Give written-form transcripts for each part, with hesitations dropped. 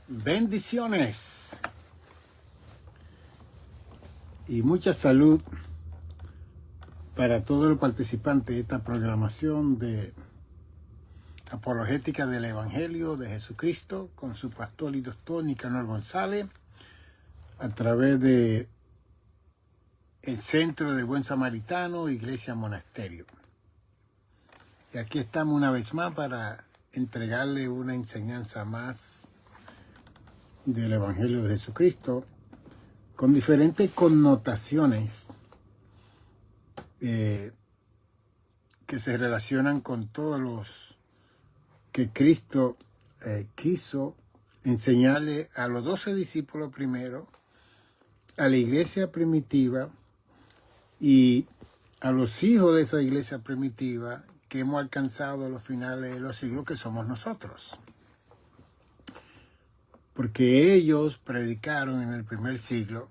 Bendiciones y mucha salud para todos los participantes de esta programación de apologética del Evangelio de Jesucristo con su pastor y doctor Nicanor González a través de el Centro del Buen Samaritano, Iglesia Monasterio. Y aquí estamos una vez más para entregarle una enseñanza más del Evangelio de Jesucristo con diferentes connotaciones que se relacionan con todos los que Cristo quiso enseñarle a los 12 discípulos primero, a la iglesia primitiva y a los hijos de esa iglesia primitiva que hemos alcanzado a los finales de los siglos, que somos nosotros. Porque ellos predicaron en el primer siglo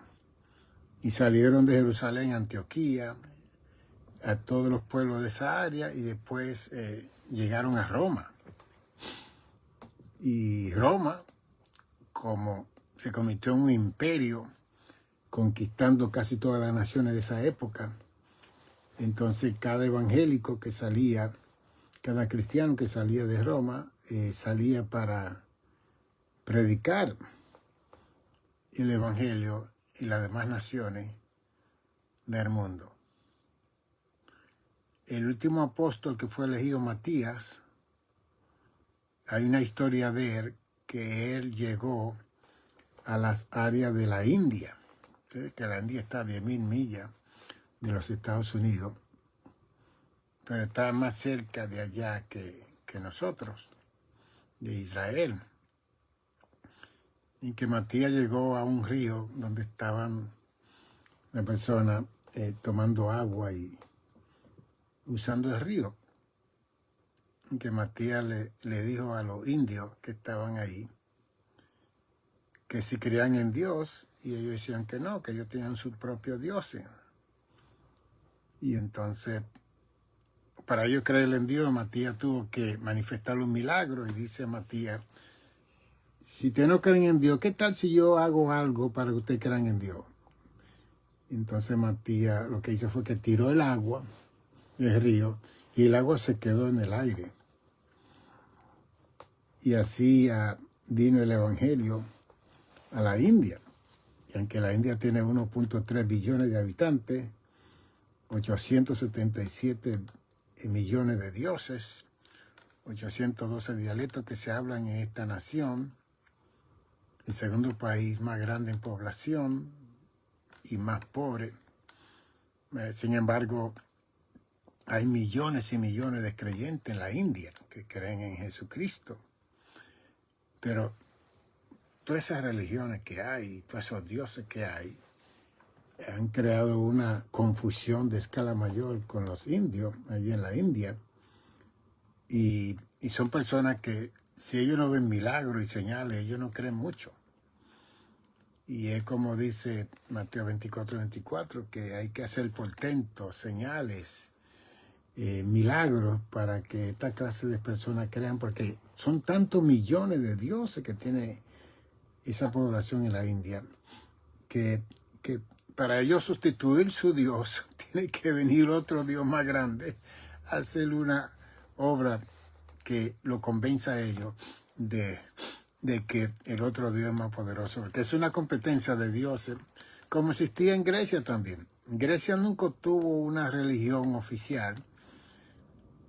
y salieron de Jerusalén a Antioquía, a todos los pueblos de esa área, y después llegaron a Roma. Y Roma, como se convirtió en un imperio, conquistando casi todas las naciones de esa época, entonces cada evangélico que salía, cada cristiano que salía de Roma, salía para predicar el Evangelio y las demás naciones del mundo. El último apóstol que fue elegido, Matías, hay una historia de él, que él llegó a las áreas de la India, ¿sí? Que la India está a 10.000 millas de los Estados Unidos, pero está más cerca de allá que nosotros, de Israel. Y que Matías llegó a un río donde estaban las personas tomando agua y usando el río. Y que Matías le dijo a los indios que estaban ahí que si creían en Dios, y ellos decían que no, que ellos tenían sus propios dioses. Y entonces, para ellos creer en Dios, Matías tuvo que manifestar un milagro, y dice Matías: si ustedes no creen en Dios, ¿qué tal si yo hago algo para que ustedes crean en Dios? Entonces Matías lo que hizo fue que tiró el agua del río y el agua se quedó en el aire. Y así vino el Evangelio a la India. Y aunque la India tiene 1.3 billones de habitantes, 877 millones de dioses, 812 dialectos que se hablan en esta nación, el segundo país más grande en población y más pobre. Sin embargo, hay millones y millones de creyentes en la India que creen en Jesucristo. Pero todas esas religiones que hay, todos esos dioses que hay, han creado una confusión de escala mayor con los indios allí en la India. Y son personas que, si ellos no ven milagros y señales, ellos no creen mucho. Y es como dice Mateo 24, que hay que hacer portentos, señales, milagros para que esta clase de personas crean, porque son tantos millones de dioses que tiene esa población en la India, que para ellos sustituir su Dios, tiene que venir otro Dios más grande a hacer una obra que lo convenza a ellos de que el otro Dios es más poderoso, porque es una competencia de dioses, como existía en Grecia también. Grecia nunca tuvo una religión oficial,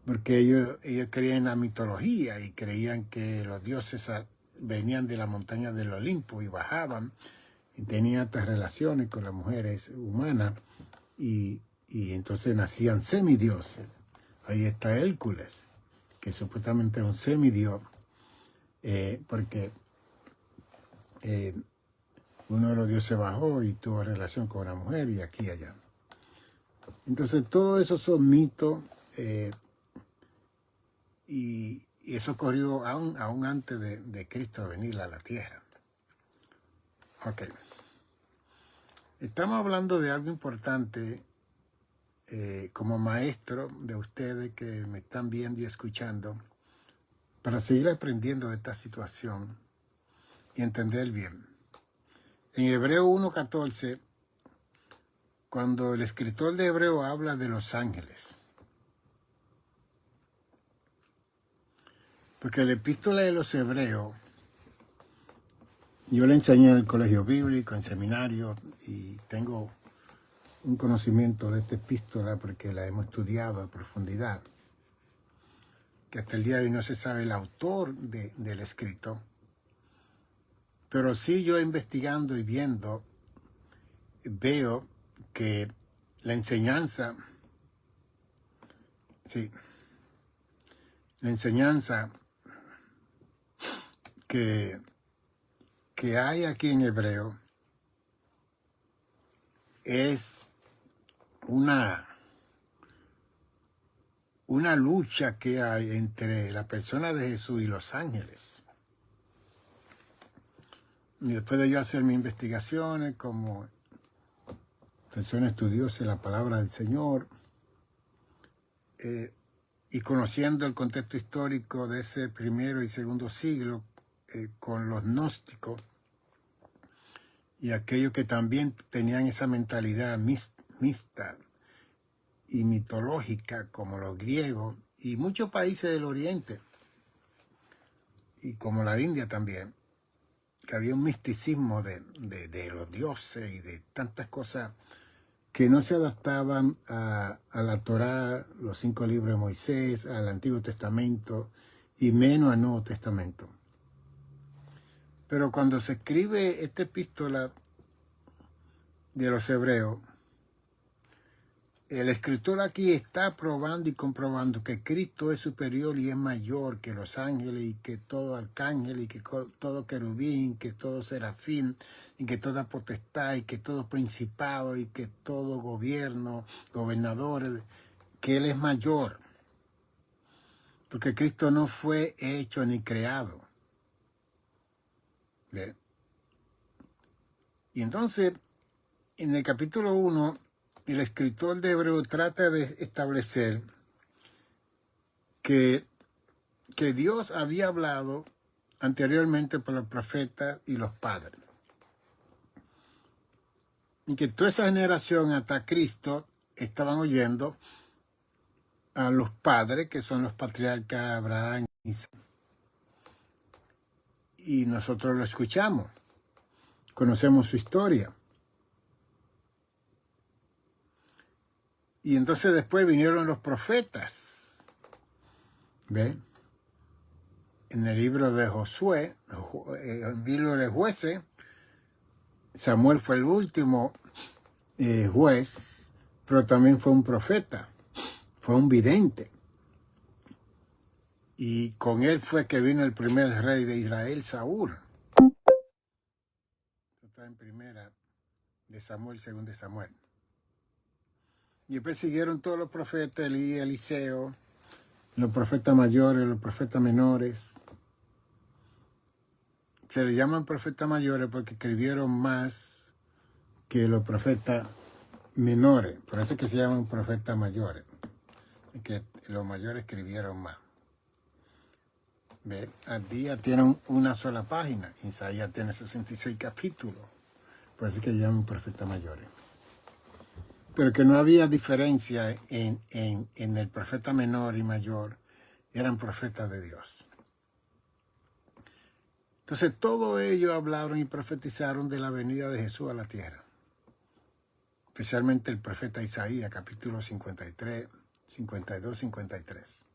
porque ellos creían en la mitología y creían que los dioses venían de la montaña del Olimpo y bajaban, y tenían estas relaciones con las mujeres humanas, y entonces nacían semidioses. Ahí está Hércules, que supuestamente es un semidios, porque uno de los dioses bajó y tuvo relación con una mujer, y aquí y allá. Entonces todo eso son mitos, y eso ocurrió aún antes de Cristo venir a la tierra. Ok. Estamos hablando de algo importante como maestro de ustedes que me están viendo y escuchando, para seguir aprendiendo de esta situación y entender bien. En Hebreo 1:14, cuando el escritor de Hebreo habla de los ángeles, porque la epístola de los Hebreos, yo la enseñé en el colegio bíblico, en seminario, y tengo un conocimiento de esta epístola porque la hemos estudiado a profundidad, que hasta el día de hoy no se sabe el autor del escrito, pero sí yo investigando y viendo, veo que la enseñanza, que hay aquí en Hebreo es una lucha que hay entre la persona de Jesús y los ángeles. Y después de yo hacer mis investigaciones como persona estudiosa de la palabra del Señor, y conociendo el contexto histórico de ese primero y segundo siglo, con los gnósticos y aquellos que también tenían esa mentalidad mixta y mitológica, como los griegos y muchos países del Oriente, y como la India también, que había un misticismo de los dioses y de tantas cosas que no se adaptaban a la Torá, los 5 libros de Moisés, al Antiguo Testamento y menos al Nuevo Testamento. Pero cuando se escribe esta epístola de los Hebreos, el escritor aquí está probando y comprobando que Cristo es superior y es mayor que los ángeles y que todo arcángel y que todo querubín, que todo serafín y que toda potestad y que todo principado y que todo gobierno, gobernadores, que Él es mayor. Porque Cristo no fue hecho ni creado. ¿Ve? Y entonces, en el capítulo 1, el escritor de Hebreo trata de establecer que Dios había hablado anteriormente por los profetas y los padres. Y que toda esa generación hasta Cristo estaban oyendo a los padres, que son los patriarcas Abraham y Isaac. Y nosotros lo escuchamos, conocemos su historia. Y entonces después vinieron los profetas. ¿Ve? En el libro de Josué, en el libro de Jueces, Samuel fue el último juez, pero también fue un profeta, fue un vidente. Y con él fue que vino el primer rey de Israel, Saúl. Está en primera de Samuel, segunda de Samuel. Y después siguieron todos los profetas, Elías, Eliseo, los profetas mayores, los profetas menores. Se les llaman profetas mayores porque escribieron más que los profetas menores. Por eso es que se llaman profetas mayores. Que los mayores escribieron más. ¿Ve? Al día tienen una sola página. Isaías tiene 66 capítulos. Por eso es que se llaman profetas mayores. Pero que no había diferencia en el profeta menor y mayor. Eran profetas de Dios. Entonces, todos ellos hablaron y profetizaron de la venida de Jesús a la tierra. Especialmente el profeta Isaías, capítulo 53, 52, 53.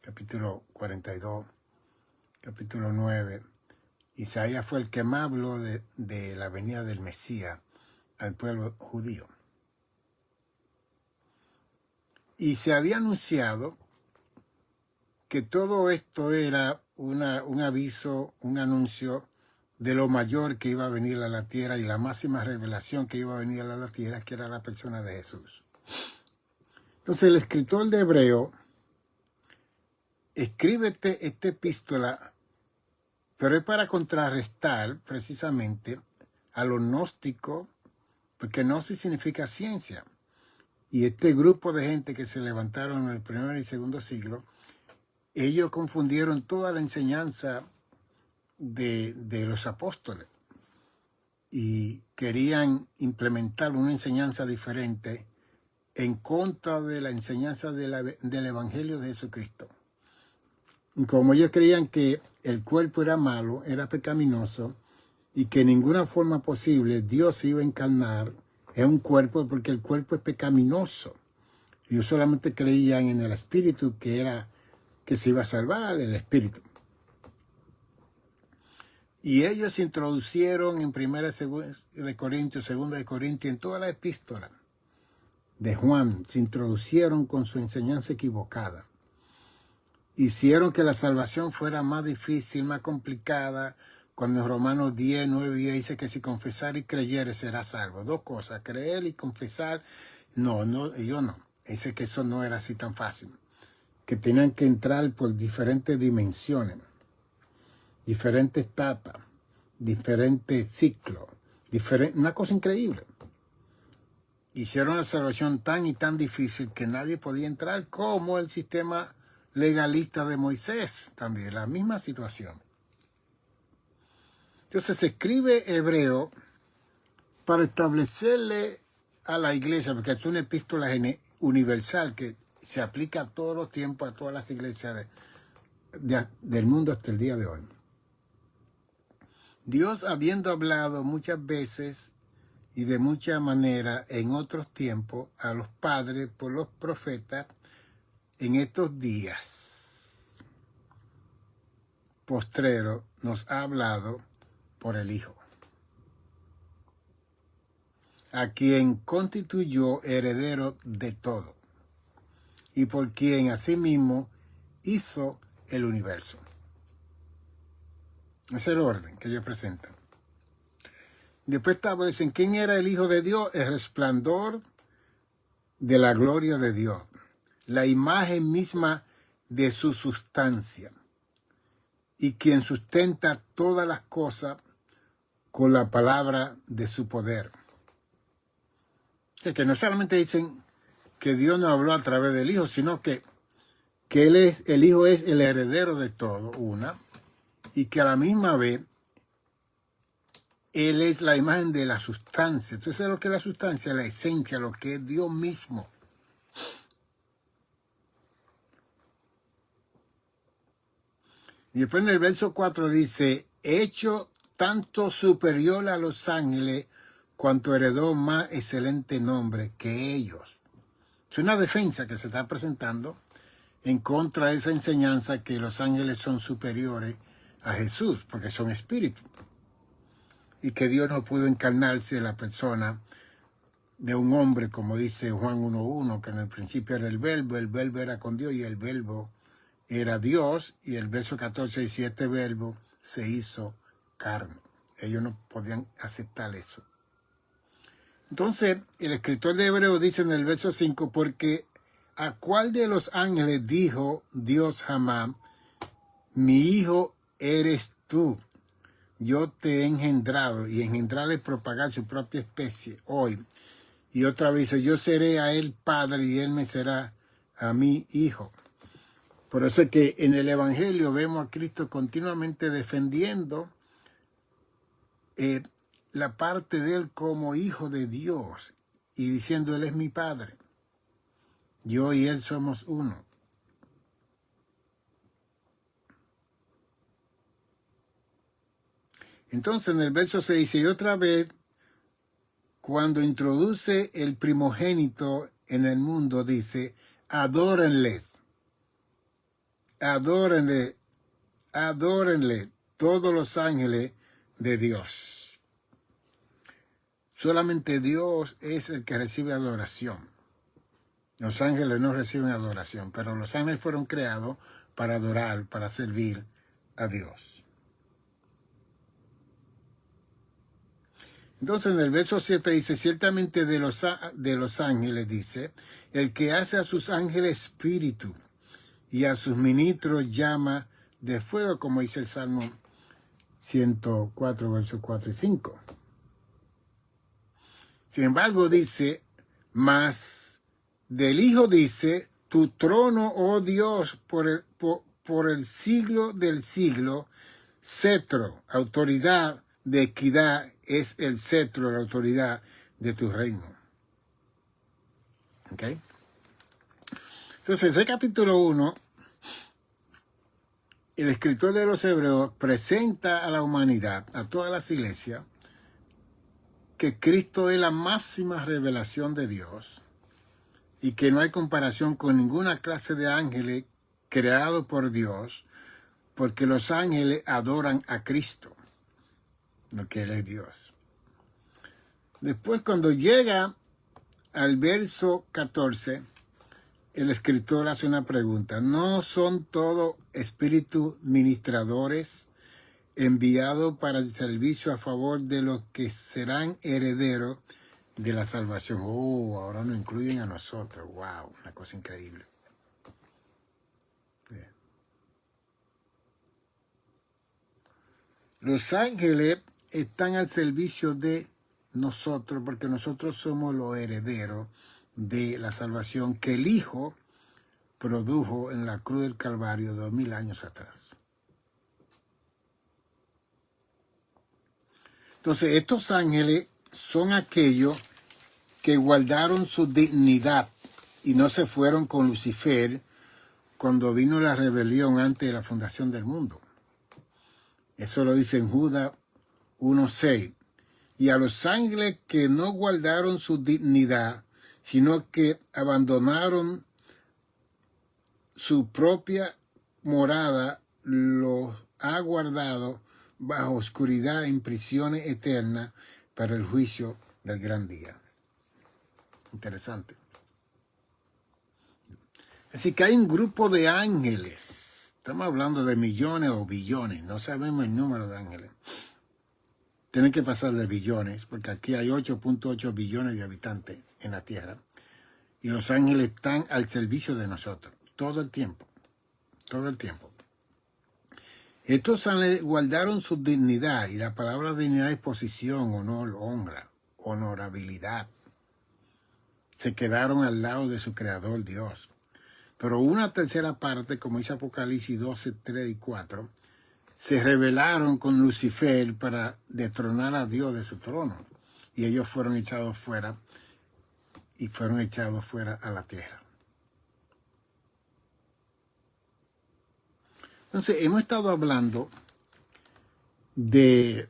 Capítulo 42, capítulo 9. Isaías fue el que más habló de la venida del Mesías al pueblo judío. Y se había anunciado que todo esto era un aviso, un anuncio de lo mayor que iba a venir a la tierra y la máxima revelación que iba a venir a la tierra, que era la persona de Jesús. Entonces el escritor de Hebreo escribe esta epístola, pero es para contrarrestar precisamente a los gnósticos, porque gnosis significa ciencia. Y este grupo de gente que se levantaron en el primer y segundo siglo, ellos confundieron toda la enseñanza de los apóstoles y querían implementar una enseñanza diferente en contra de la enseñanza del Evangelio de Jesucristo. Y como ellos creían que el cuerpo era malo, era pecaminoso, y que de ninguna forma posible Dios se iba a encarnar en un cuerpo porque el cuerpo es pecaminoso. Ellos solamente creían en el Espíritu que se iba a salvar, el Espíritu. Y ellos introducieron en 1 de Corintios, 2 de Corintios, en toda la epístola de Juan, se introducieron con su enseñanza equivocada. Hicieron que la salvación fuera más difícil, más complicada, cuando en Romanos 10, 9 dice que si confesar y creyere será salvo. Dos cosas, creer y confesar. No, yo no. Dice que eso no era así tan fácil. Que tenían que entrar por diferentes dimensiones, diferentes etapas, diferentes ciclos, una cosa increíble. Hicieron la salvación tan y tan difícil que nadie podía entrar, como el sistema legalista de Moisés, también la misma situación. Entonces se escribe Hebreo para establecerle a la iglesia, porque es una epístola universal que se aplica a todos los tiempos, a todas las iglesias del mundo hasta el día de hoy. Dios, habiendo hablado muchas veces y de mucha manera en otros tiempos a los padres por los profetas, en estos días postreros nos ha hablado por el Hijo, a quien constituyó heredero de todo, y por quien asimismo hizo el universo. Ese es el orden que ellos presentan. Después establecen quién era el Hijo de Dios, el resplandor de la gloria de Dios, la imagen misma de su sustancia, y quien sustenta todas las cosas con la palabra de su poder. Que no solamente dicen que Dios no habló a través del Hijo, sino que el Hijo es el heredero de todo, y que a la misma vez Él es la imagen de la sustancia. Entonces, lo que es la sustancia, la esencia, lo que es Dios mismo. Y después en el verso 4 dice, hecho tanto superior a los ángeles, cuanto heredó más excelente nombre que ellos. Es una defensa que se está presentando en contra de esa enseñanza que los ángeles son superiores a Jesús, porque son espíritus. Y que Dios no pudo encarnarse en la persona de un hombre, como dice Juan 1.1, que en el principio era el verbo era con Dios y el verbo era Dios, y el verso 14 dice, este verbo se hizo carne. Ellos no podían aceptar eso. Entonces, el escritor de Hebreo dice en el verso 5, porque ¿a cuál de los ángeles dijo Dios jamás, mi hijo eres tú? Yo te he engendrado, y engendrar es propagar su propia especie hoy. Y otra vez dice, yo seré a él padre y él me será a mí hijo. Por eso es que en el Evangelio vemos a Cristo continuamente defendiendo la parte de él como hijo de Dios y diciendo, él es mi padre. Yo y él somos uno. Entonces en el verso 6 dice, y otra vez, cuando introduce el primogénito en el mundo, dice, adórenles. Adórenle todos los ángeles de Dios. Solamente Dios es el que recibe adoración. Los ángeles no reciben adoración, pero los ángeles fueron creados para adorar, para servir a Dios. Entonces en el verso 7 dice, ciertamente de los ángeles, dice, el que hace a sus ángeles espíritu y a sus ministros llama de fuego, como dice el Salmo 104, versos 4 y 5. Sin embargo, dice, mas del Hijo dice, tu trono, oh Dios, por el siglo del siglo, cetro, autoridad de equidad es el cetro, la autoridad de tu reino. ¿Ok? Entonces, ese capítulo 1, el escritor de los Hebreos presenta a la humanidad, a todas las iglesias, que Cristo es la máxima revelación de Dios y que no hay comparación con ninguna clase de ángeles creados por Dios, porque los ángeles adoran a Cristo, lo que Él es Dios. Después, cuando llega al verso 14, el escritor hace una pregunta. ¿No son todos espíritus ministradores enviados para el servicio a favor de los que serán herederos de la salvación? Oh, ahora nos incluyen a nosotros. Wow, una cosa increíble. Bien. Los ángeles están al servicio de nosotros porque nosotros somos los herederos de la salvación que el Hijo produjo en la cruz del Calvario 2000 años atrás. Entonces, estos ángeles son aquellos que guardaron su dignidad y no se fueron con Lucifer cuando vino la rebelión antes de la fundación del mundo. Eso lo dice en Judas 1:6. Y a los ángeles que no guardaron su dignidad, sino que abandonaron su propia morada, los ha guardado bajo oscuridad en prisiones eternas para el juicio del gran día. Interesante. Así que hay un grupo de ángeles. Estamos hablando de millones o billones. No sabemos el número de ángeles. Tienen que pasar de billones, porque aquí hay 8.8 billones de habitantes en la Tierra. Y los ángeles están al servicio de nosotros, todo el tiempo. Todo el tiempo. Estos ángeles guardaron su dignidad, y la palabra dignidad es posición, honor, honra, honorabilidad. Se quedaron al lado de su creador Dios. Pero una tercera parte, como dice Apocalipsis 12, 3 y 4, se rebelaron con Lucifer para destronar a Dios de su trono. Y ellos fueron echados fuera y fueron echados fuera a la tierra. Entonces, hemos estado hablando de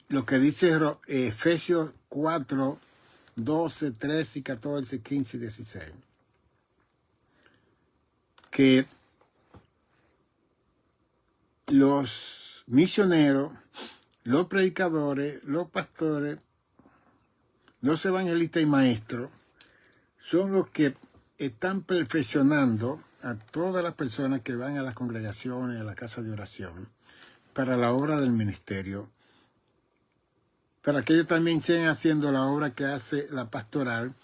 lo que dice Efesios 4, 12, 13, 14, 15 y 16. Que los misioneros, los predicadores, los pastores, los evangelistas y maestros son los que están perfeccionando a todas las personas que van a las congregaciones, a la casa de oración, para la obra del ministerio, para que ellos también sigan haciendo la obra que hace la pastoral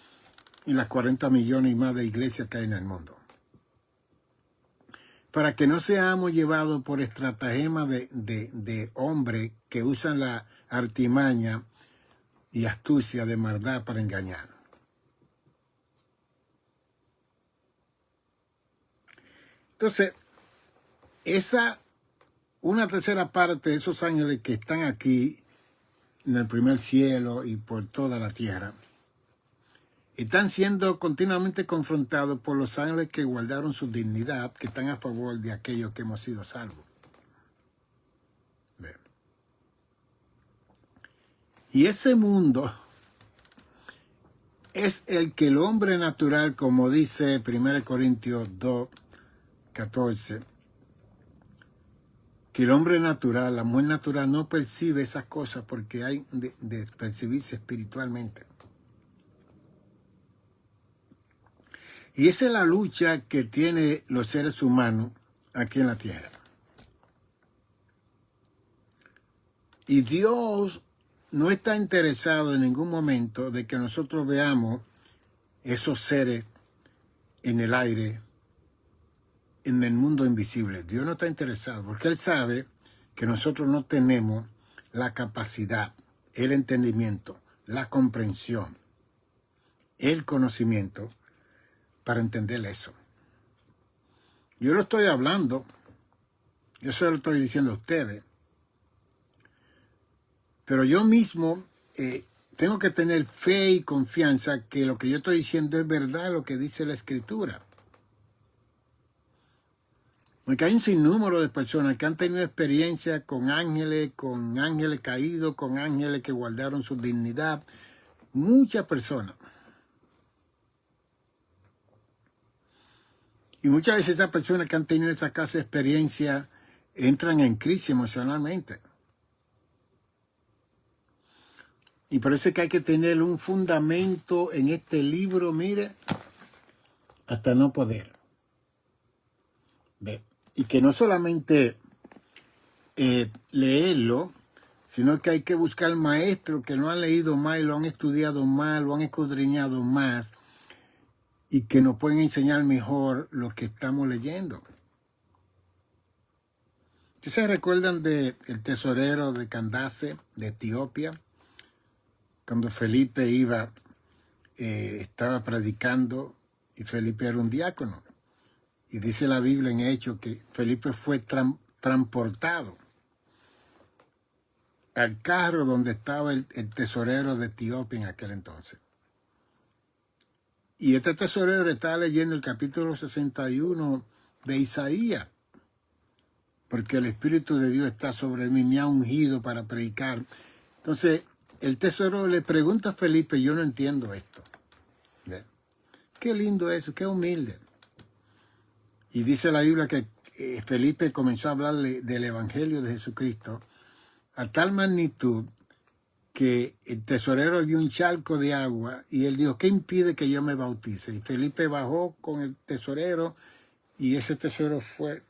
y las 40 millones y más de iglesias que hay en el mundo. Para que no seamos llevados por estratagemas de hombres que usan la artimaña y astucia de maldad para engañar. Entonces, una tercera parte de esos ángeles que están aquí en el primer cielo y por toda la tierra, están siendo continuamente confrontados por los ángeles que guardaron su dignidad, que están a favor de aquellos que hemos sido salvos. Bien. Y ese mundo es el que el hombre natural, como dice 1 Corintios 2, 14, que el hombre natural, la mujer natural, no percibe esas cosas porque hay de percibirse espiritualmente. Y esa es la lucha que tienen los seres humanos aquí en la tierra. Y Dios no está interesado en ningún momento de que nosotros veamos esos seres en el aire, en el mundo invisible. Dios no está interesado porque Él sabe que nosotros no tenemos la capacidad, el entendimiento, la comprensión, el conocimiento para entender eso. Yo lo estoy hablando Yo se lo estoy diciendo a ustedes. Pero yo mismo tengo que tener fe y confianza que lo que yo estoy diciendo es verdad, lo que dice la Escritura. Porque hay un sinnúmero de personas que han tenido experiencia con ángeles caídos, con ángeles que guardaron su dignidad. Muchas personas. Y muchas veces esas personas que han tenido esa clase de experiencia entran en crisis emocionalmente. Y por eso es que hay que tener un fundamento en este libro, mire, hasta no poder. ¿Ve? Y que no solamente leerlo, sino que hay que buscar maestros que lo han leído más y lo han estudiado más, lo han escudriñado más, y que nos pueden enseñar mejor lo que estamos leyendo. ¿Ustedes se recuerdan del tesorero de Candace, de Etiopía? Cuando Felipe estaba predicando, y Felipe era un diácono. Y dice la Biblia en Hechos que Felipe fue transportado al carro donde estaba el tesorero de Etiopía en aquel entonces. Y este tesorero estaba leyendo el capítulo 61 de Isaías, porque el Espíritu de Dios está sobre mí, me ha ungido para predicar. Entonces, el tesorero le pregunta a Felipe, yo no entiendo esto. ¿Ve? Qué lindo eso, qué humilde. Y dice la Biblia que Felipe comenzó a hablarle del Evangelio de Jesucristo a tal magnitud que el tesorero vio un charco de agua y él dijo, ¿qué impide que yo me bautice? Y Felipe bajó con el tesorero y ese tesorero fue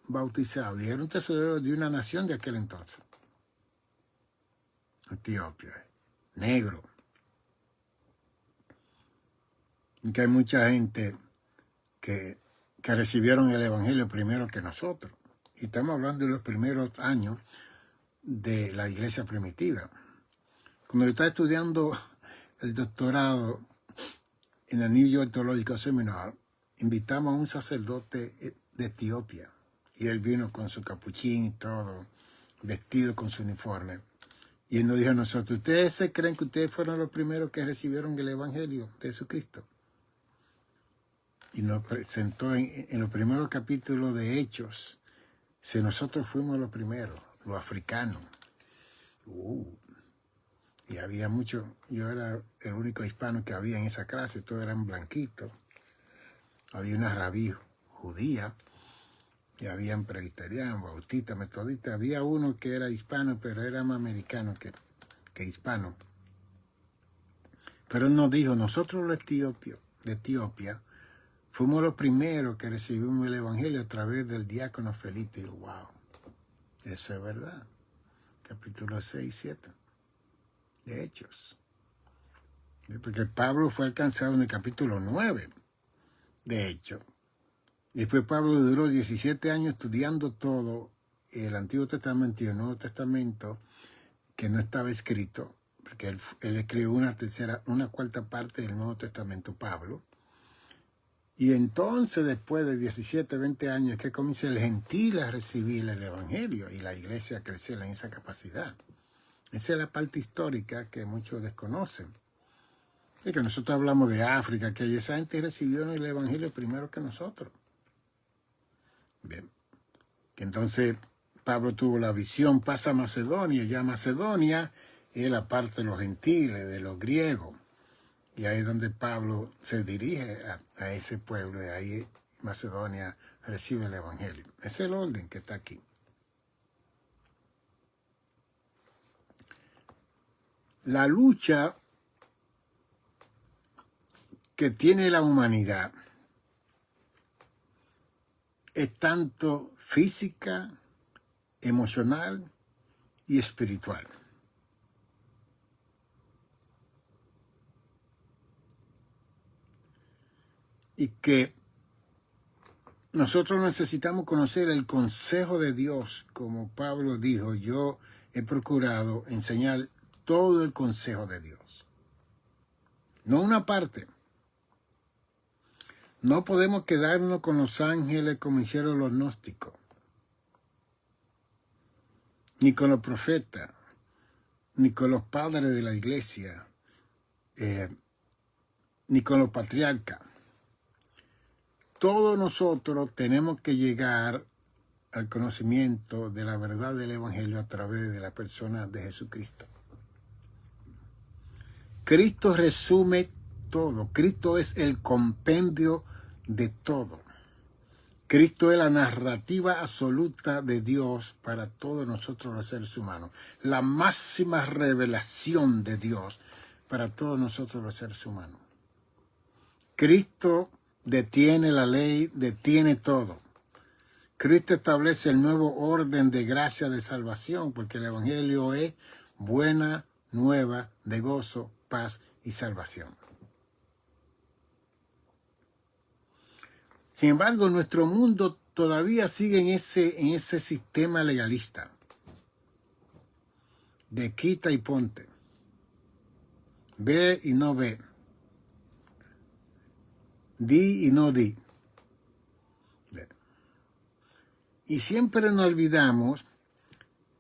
bautizado. Y era un tesorero de una nación de aquel entonces. Etiopía, negro. Y que hay mucha gente que recibieron el Evangelio primero que nosotros. Y estamos hablando de los primeros años de la iglesia primitiva. Cuando yo estaba estudiando el doctorado en el New York Theological Seminar, invitamos a un sacerdote de Etiopía. Y él vino con su capuchín y todo, vestido con su uniforme. Y él nos dijo a nosotros, ¿ustedes se creen que ustedes fueron los primeros que recibieron el Evangelio de Jesucristo? Y nos presentó en los primeros capítulos de Hechos, si nosotros fuimos los primeros, los africanos. Y había muchos, yo era el único hispano que había en esa clase, todos eran blanquitos. Había una rabí judía, y habían presbiterianos, bautistas, metodistas. Había uno que era hispano, pero era más americano que hispano. Pero él nos dijo, nosotros los de Etiopía, fuimos los primeros que recibimos el Evangelio a través del diácono Felipe. ¡Wow! Eso es verdad. Capítulo 6 y 7 de Hechos. Porque Pablo fue alcanzado en el capítulo 9 de Hechos. Y después Pablo duró 17 años estudiando todo el Antiguo Testamento y el Nuevo Testamento que no estaba escrito, porque él escribió una cuarta parte del Nuevo Testamento, Pablo. Y entonces, después de 17, 20 años, que comienza el gentil a recibir el Evangelio y la iglesia a crecer en esa capacidad. Esa es la parte histórica que muchos desconocen. Y que nosotros hablamos de África, que esa gente recibió el Evangelio primero que nosotros. Bien. Que entonces Pablo tuvo la visión, pasa a Macedonia, ya Macedonia es la parte de los gentiles, de los griegos. Y ahí es donde Pablo se dirige a ese pueblo, y ahí Macedonia recibe el Evangelio. Ese es el orden que está aquí. La lucha que tiene la humanidad es tanto física, emocional y espiritual. Y que nosotros necesitamos conocer el consejo de Dios, como Pablo dijo, yo he procurado enseñar todo el consejo de Dios. No una parte. No podemos quedarnos con los ángeles como hicieron los gnósticos. ni con los profetas, ni con los padres de la iglesia, ni con los patriarcas. Todos nosotros tenemos que llegar al conocimiento de la verdad del Evangelio a través de la persona de Jesucristo. Cristo resume todo. Cristo es el compendio de todo. Cristo es la narrativa absoluta de Dios para todos nosotros los seres humanos. La máxima revelación de Dios para todos nosotros los seres humanos. Cristo detiene la ley, detiene todo. Cristo establece el nuevo orden de gracia de salvación, porque el Evangelio es buena nueva de gozo, paz y salvación. Sin embargo, nuestro mundo todavía sigue en ese sistema legalista de quita y ponte, ve y no ve, di y no di. Y siempre nos olvidamos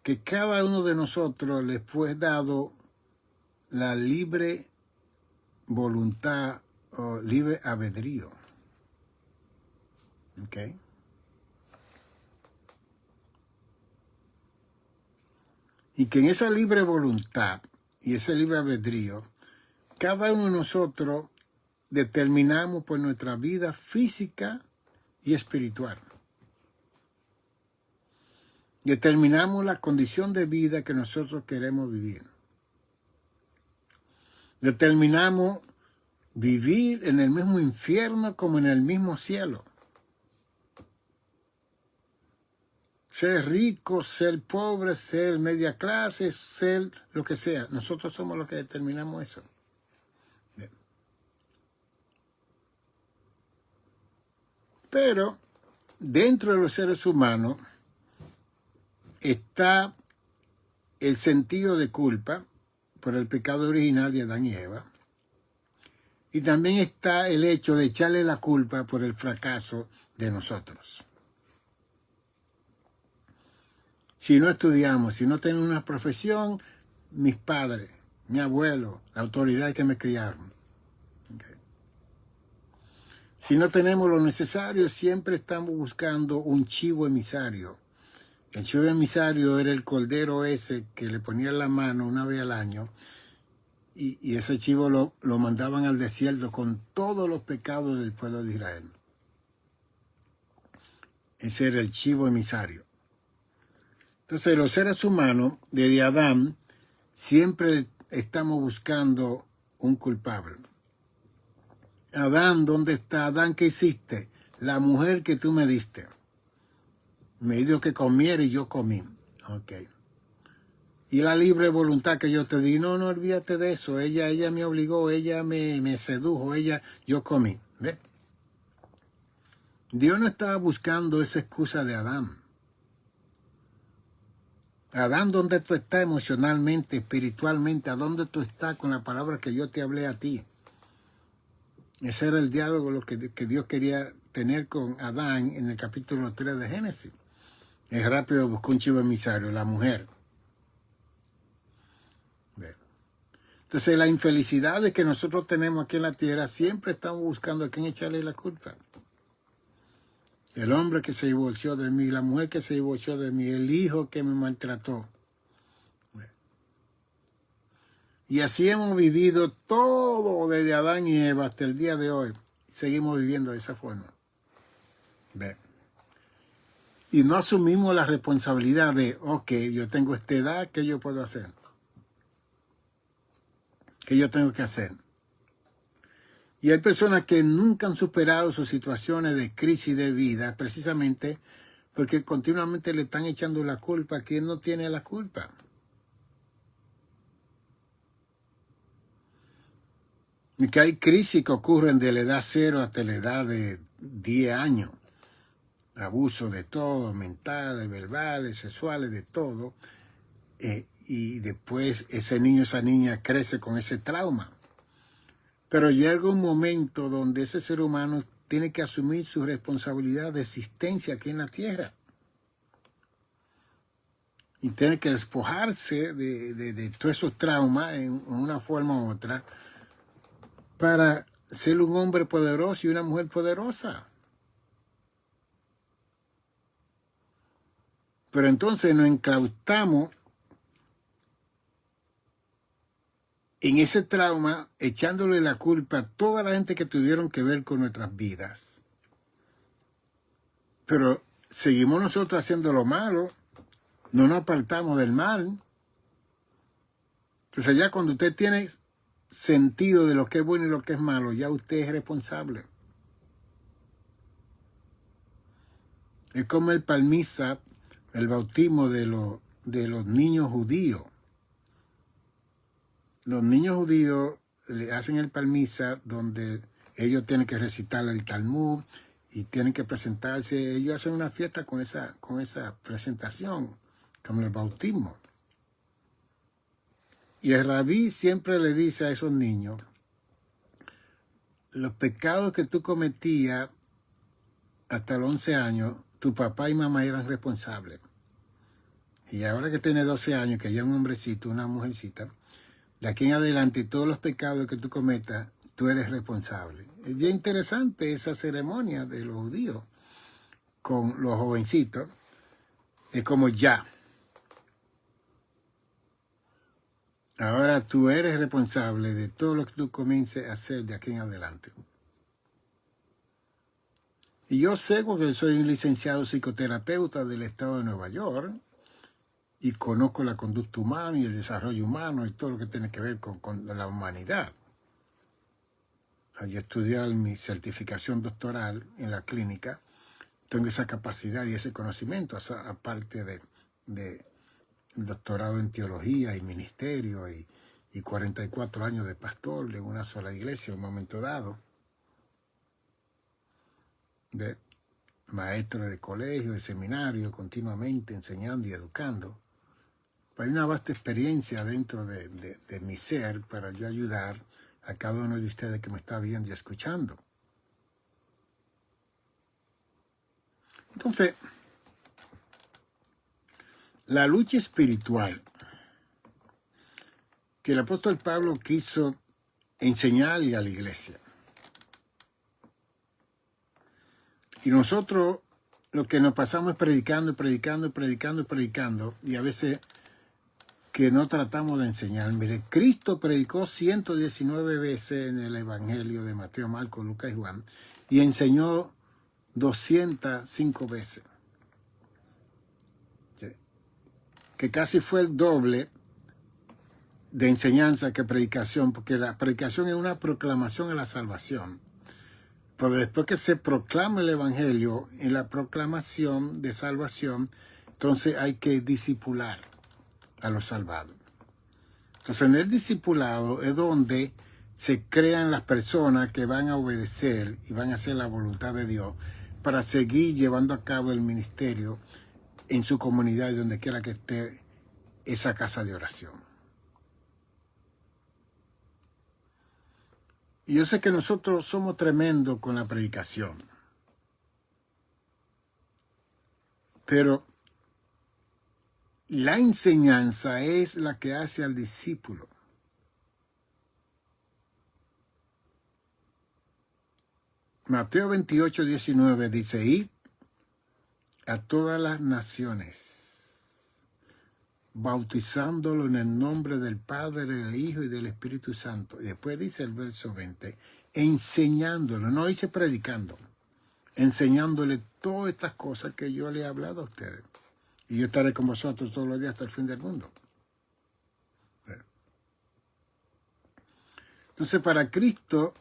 que cada uno de nosotros le fue dado la libre voluntad o libre albedrío. ¿Ok? Y que en esa libre voluntad y ese libre albedrío, cada uno de nosotros determinamos por nuestra vida física y espiritual. Determinamos la condición de vida que nosotros queremos vivir. Determinamos vivir en el mismo infierno como en el mismo cielo. Ser rico, ser pobre, ser media clase, ser lo que sea. Nosotros somos los que determinamos eso. Bien. Pero dentro de los seres humanos está el sentido de culpa por el pecado original de Adán y Eva. Y también está el hecho de echarle la culpa por el fracaso de nosotros. Si no estudiamos, si no tenemos una profesión, mis padres, mi abuelo, la autoridad que me criaron. Okay. Si no tenemos lo necesario, siempre estamos buscando un chivo emisario. El chivo emisario era el cordero ese que le ponían la mano una vez al año y ese chivo lo mandaban al desierto con todos los pecados del pueblo de Israel. Ese era el chivo emisario. Entonces, los seres humanos, desde Adán, siempre estamos buscando un culpable. Adán, ¿dónde está? Adán, ¿qué hiciste? La mujer que tú me diste. Me dijo que comiera y yo comí. Ok. Y la libre voluntad que yo te di, no olvídate de eso. Ella me obligó, ella me sedujo, yo comí. ¿Ves? Dios no estaba buscando esa excusa de Adán. Adán, ¿dónde tú estás emocionalmente, espiritualmente? ¿A dónde tú estás con la palabra que yo te hablé a ti? Ese era el diálogo que Dios quería tener con Adán en el capítulo 3 de Génesis. Es rápido buscó un chivo emisario, la mujer. Entonces, la infelicidad que nosotros tenemos aquí en la tierra, siempre estamos buscando a quién echarle la culpa. El hombre que se divorció de mí, la mujer que se divorció de mí, el hijo que me maltrató. Y así hemos vivido todo desde Adán y Eva hasta el día de hoy. Seguimos viviendo de esa forma. ¿Ve? Y no asumimos la responsabilidad de, ok, yo tengo esta edad, ¿qué yo puedo hacer? ¿Qué yo tengo que hacer? Y hay personas que nunca han superado sus situaciones de crisis de vida, precisamente porque continuamente le están echando la culpa a quien no tiene la culpa. Y que hay crisis que ocurren de la edad 0 hasta la edad de 10 años. Abuso de todo, mentales, verbales, sexuales, de todo. Y después ese niño, esa niña crece con ese trauma. Pero llega un momento donde ese ser humano tiene que asumir su responsabilidad de existencia aquí en la tierra. y tiene que despojarse de todos esos traumas en una forma u otra para ser un hombre poderoso y una mujer poderosa. Pero entonces nos enclaustamos en ese trauma, echándole la culpa a toda la gente que tuvieron que ver con nuestras vidas. Pero seguimos nosotros haciendo lo malo, no nos apartamos del mal. Entonces ya cuando usted tiene sentido de lo que es bueno y lo que es malo, ya usted es responsable. Es como el palmisa, el bautismo de los niños judíos. Los niños judíos le hacen el palmisa donde ellos tienen que recitar el Talmud y tienen que presentarse. Ellos hacen una fiesta con esa presentación, como el bautismo. Y el rabí siempre le dice a esos niños, los pecados que tú cometías hasta los 11 años, tu papá y mamá eran responsables. Y ahora que tiene 12 años, que ya es un hombrecito, una mujercita, de aquí en adelante todos los pecados que tú cometas, tú eres responsable. Es bien interesante esa ceremonia de los judíos con los jovencitos. Es como ya. Ahora tú eres responsable de todo lo que tú comiences a hacer de aquí en adelante. Y yo sé porque soy un licenciado psicoterapeuta del estado de Nueva York y conozco la conducta humana y el desarrollo humano y todo lo que tiene que ver con la humanidad. Al estudiar mi certificación doctoral en la clínica, tengo esa capacidad y ese conocimiento, aparte de doctorado en teología y ministerio y 44 años de pastor de una sola iglesia en un momento dado, de maestro de colegio, de seminario, continuamente enseñando y educando. Hay una vasta experiencia dentro de mi ser para yo ayudar a cada uno de ustedes que me está viendo y escuchando. Entonces, la lucha espiritual que el apóstol Pablo quiso enseñarle a la iglesia. Y nosotros lo que nos pasamos es predicando, y a veces que no tratamos de enseñar. Mire, Cristo predicó 119 veces en el Evangelio de Mateo, Marcos, Lucas y Juan, y enseñó 205 veces. ¿Sí? Que casi fue el doble de enseñanza que predicación, porque la predicación es una proclamación a la salvación. Pero después que se proclama el Evangelio, en la proclamación de salvación, entonces hay que discipular a los salvados. Entonces en el discipulado es donde se crean las personas que van a obedecer y van a hacer la voluntad de Dios para seguir llevando a cabo el ministerio en su comunidad y donde quiera que esté esa casa de oración. Y yo sé que nosotros somos tremendos con la predicación, pero la enseñanza es la que hace al discípulo. Mateo 28, 19 dice, id a todas las naciones, bautizándolo en el nombre del Padre, del Hijo y del Espíritu Santo. Y después dice el verso 20, enseñándolo, no dice predicando, enseñándole todas estas cosas que yo le he hablado a ustedes. Y yo estaré con vosotros todos los días hasta el fin del mundo. Entonces, para Cristo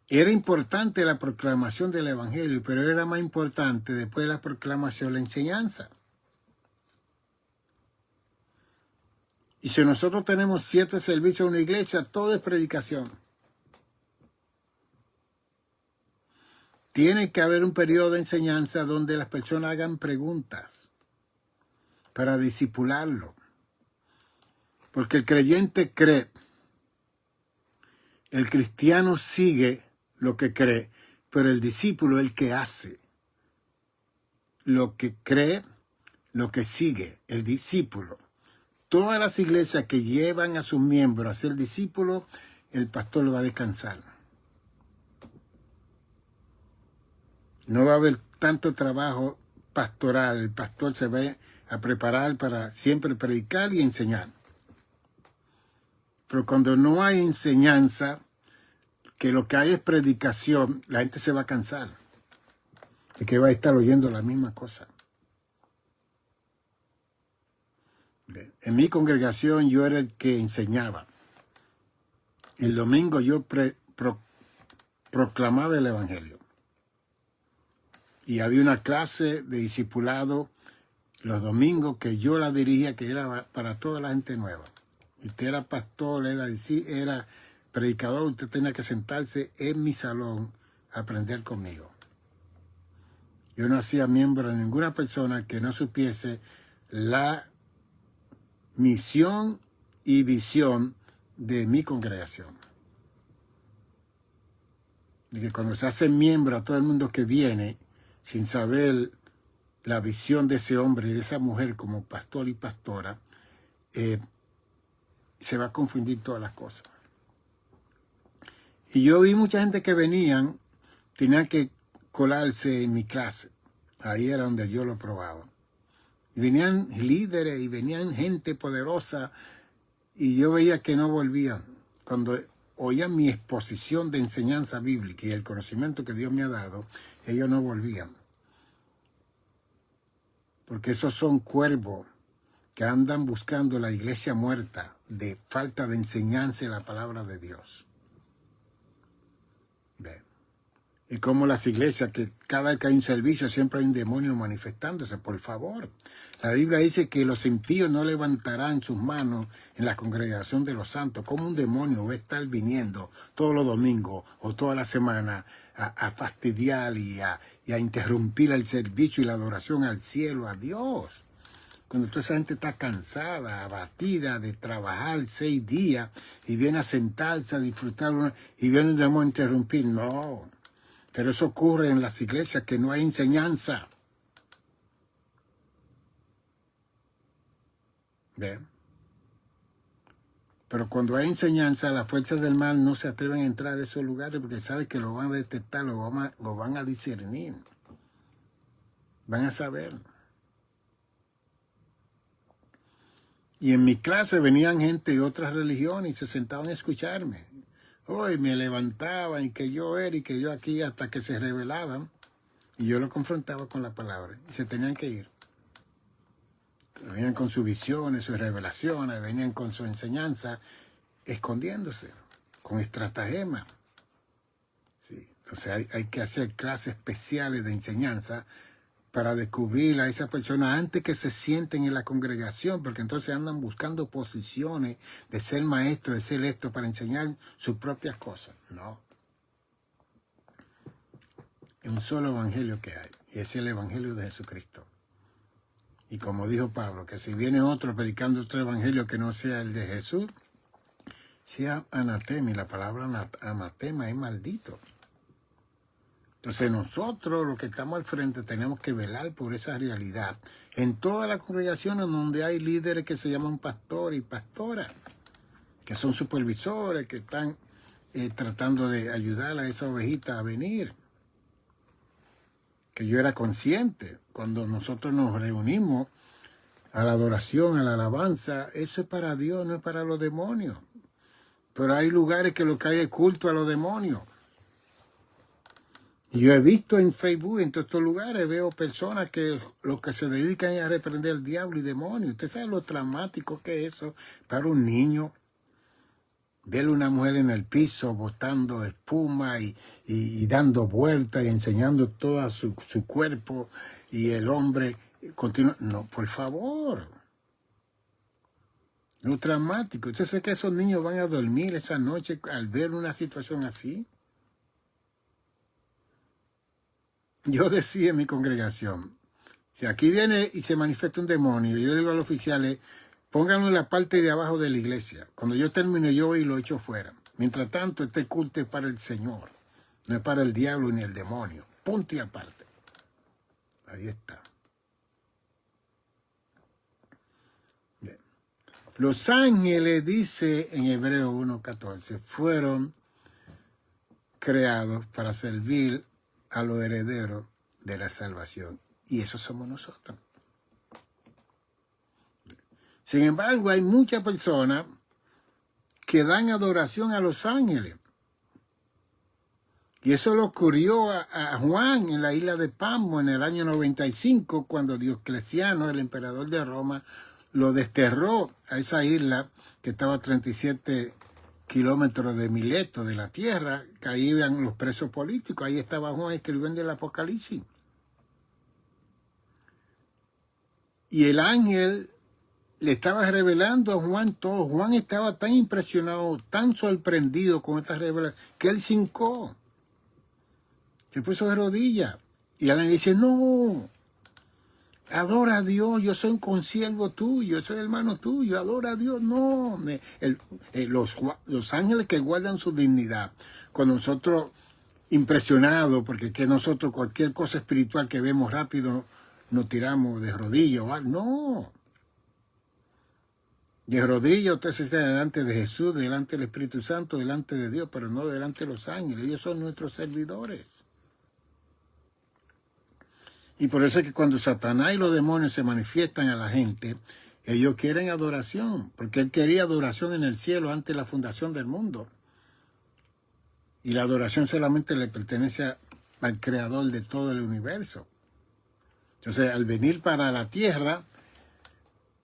era importante la proclamación del Evangelio, pero era más importante después de la proclamación la enseñanza. Y si nosotros tenemos 7 servicios en una iglesia, todo es predicación. Tiene que haber un periodo de enseñanza donde las personas hagan preguntas para discipularlo. Porque el creyente cree, el cristiano sigue lo que cree, pero el discípulo es el que hace lo que cree, lo que sigue, el discípulo. Todas las iglesias que llevan a sus miembros a ser discípulos, el pastor lo va a descansar. No va a haber tanto trabajo pastoral. El pastor se va a preparar para siempre predicar y enseñar. Pero cuando no hay enseñanza, que lo que hay es predicación, la gente se va a cansar. De que va a estar oyendo la misma cosa. En mi congregación yo era el que enseñaba. El domingo yo proclamaba el evangelio. Y había una clase de discipulado los domingos que yo la dirigía, que era para toda la gente nueva. Usted era pastor, era predicador, usted tenía que sentarse en mi salón a aprender conmigo. Yo no hacía miembro de ninguna persona que no supiese la misión y visión de mi congregación. Y que cuando se hace miembro a todo el mundo que viene, sin saber la visión de ese hombre y de esa mujer como pastor y pastora, se va a confundir todas las cosas. Y yo vi mucha gente que tenían que colarse en mi clase. Ahí era donde yo lo probaba. Y venían líderes y venían gente poderosa y yo veía que no volvían. Cuando oían mi exposición de enseñanza bíblica y el conocimiento que Dios me ha dado, ellos no volvían. Porque esos son cuervos que andan buscando la iglesia muerta de falta de enseñanza de la palabra de Dios. Y como las iglesias, que cada vez que hay un servicio siempre hay un demonio manifestándose, por favor. La Biblia dice que los impíos no levantarán sus manos en la congregación de los santos. ¿Cómo un demonio va a estar viniendo todos los domingos o toda la semana a fastidiar y a interrumpir el servicio y la adoración al cielo, a Dios? Cuando toda esa gente está cansada, abatida de trabajar 6 días y viene a sentarse a disfrutar y viene un demonio a interrumpir. No. Pero eso ocurre en las iglesias, que no hay enseñanza. ¿Ven? Pero cuando hay enseñanza, las fuerzas del mal no se atreven a entrar a esos lugares porque saben que lo van a detectar, lo van a discernir. Van a saber. Y en mi clase venían gente de otras religiones y se sentaban a escucharme. Hoy me levantaban y que yo era y que yo aquí, hasta que se rebelaban. Y yo lo confrontaba con la palabra. Y se tenían que ir. Venían con sus visiones, sus revelaciones, venían con su enseñanza, escondiéndose, con estratagema. Sí. Entonces hay que hacer clases especiales de enseñanza para descubrir a esa persona antes que se sienten en la congregación, porque entonces andan buscando posiciones de ser maestro, de ser esto, para enseñar sus propias cosas. No. Es un solo evangelio que hay, y es el evangelio de Jesucristo. Y como dijo Pablo, que si viene otro predicando otro evangelio que no sea el de Jesús, sea anatema, y la palabra anatema es maldito. Entonces nosotros, los que estamos al frente, tenemos que velar por esa realidad. En todas las congregaciones donde hay líderes que se llaman pastor y pastora, que son supervisores, que están tratando de ayudar a esa ovejita a venir. Que yo era consciente, cuando nosotros nos reunimos a la adoración, a la alabanza, eso es para Dios, no es para los demonios. Pero hay lugares que lo que hay es culto a los demonios. Y yo he visto en Facebook, en todos estos lugares, veo personas que los que se dedican a reprender al diablo y demonios. Usted sabe lo traumático que es eso para un niño. Ver a una mujer en el piso botando espuma y dando vueltas y enseñando todo su cuerpo, y el hombre continúa. No, por favor. Lo traumático. ¿Usted sabe que esos niños van a dormir esa noche al ver una situación así? Yo decía en mi congregación, si aquí viene y se manifiesta un demonio, yo digo a los oficiales, pónganlo en la parte de abajo de la iglesia. Cuando yo termine, yo voy y lo echo fuera. Mientras tanto, este culto es para el Señor, no es para el diablo ni el demonio. Punto y aparte. Ahí está. Los ángeles, dice en Hebreo 1:14, fueron creados para servir a los herederos de la salvación. Y eso somos nosotros. Sin embargo, hay muchas personas que dan adoración a los ángeles. Y eso le ocurrió a Juan en la isla de Patmos en el año 95, cuando Diocleciano, el emperador de Roma, lo desterró a esa isla que estaba a 37 kilómetros de Mileto, de la tierra, que ahí iban los presos políticos. Ahí estaba Juan escribiendo el Apocalipsis. Y el ángel le estaba revelando a Juan todo. Juan estaba tan impresionado, tan sorprendido con esta revelación, que él se hincó. Se puso de rodillas. Y alguien dice, no, adora a Dios, yo soy un consiervo tuyo, soy hermano tuyo, adora a Dios. No, los ángeles que guardan su dignidad. Con nosotros impresionados, porque que nosotros cualquier cosa espiritual que vemos rápido nos tiramos de rodillas. No. De rodillas usted se está delante de Jesús, delante del Espíritu Santo, delante de Dios, pero no delante de los ángeles. Ellos son nuestros servidores. Y por eso es que cuando Satanás y los demonios se manifiestan a la gente, ellos quieren adoración, porque él quería adoración en el cielo antes de la fundación del mundo. Y la adoración solamente le pertenece al creador de todo el universo. Entonces, al venir para la tierra,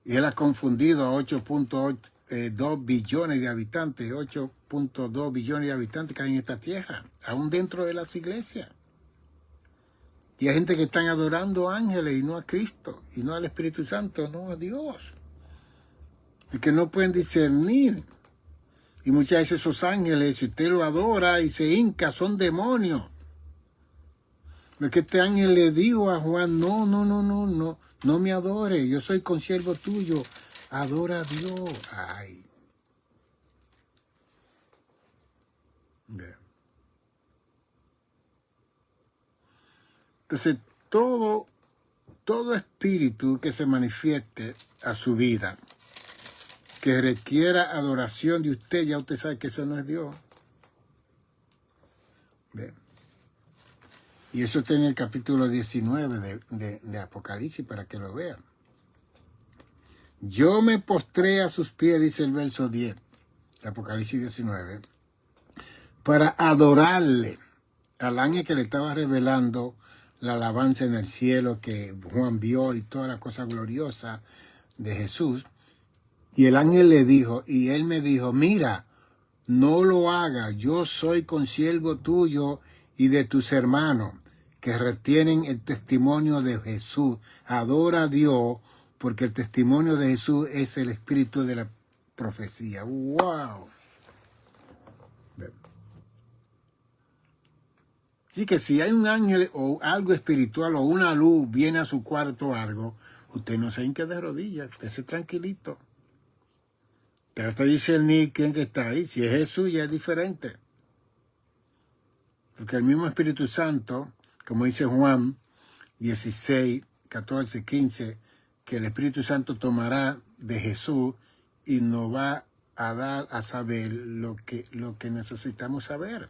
y él ha confundido a 8.2 billones de habitantes, 8.2 billones de habitantes que hay en esta tierra, aún dentro de las iglesias. Y hay gente que están adorando ángeles y no a Cristo, y no al Espíritu Santo, no a Dios. Y que no pueden discernir. Y muchas veces esos ángeles, si usted lo adora y se hinca, son demonios. Lo que este ángel le dijo a Juan, no me adore, yo soy consiervo tuyo, adora a Dios. Ay. Bien. Entonces, todo espíritu que se manifieste a su vida, que requiera adoración de usted, ya usted sabe que eso no es Dios. Bien. Y eso está en el capítulo 19 de Apocalipsis, para que lo vean. Yo me postré a sus pies, dice el verso 10, de Apocalipsis 19, para adorarle al ángel que le estaba revelando la alabanza en el cielo que Juan vio y toda la cosa gloriosa de Jesús. Y el ángel le dijo, y él me dijo, mira, no lo hagas, yo soy consiervo tuyo y de tus hermanos que retienen el testimonio de Jesús. Adora a Dios, porque el testimonio de Jesús es el espíritu de la profecía. ¡Wow! Así que si hay un ángel o algo espiritual o una luz viene a su cuarto o algo, usted no se hinque de rodillas, usted se tranquilito. Pero usted dice ni quién que está ahí. Si es Jesús ya es diferente. Porque el mismo Espíritu Santo, como dice Juan 16, 14, 15, que el Espíritu Santo tomará de Jesús y nos va a dar a saber lo que necesitamos saber.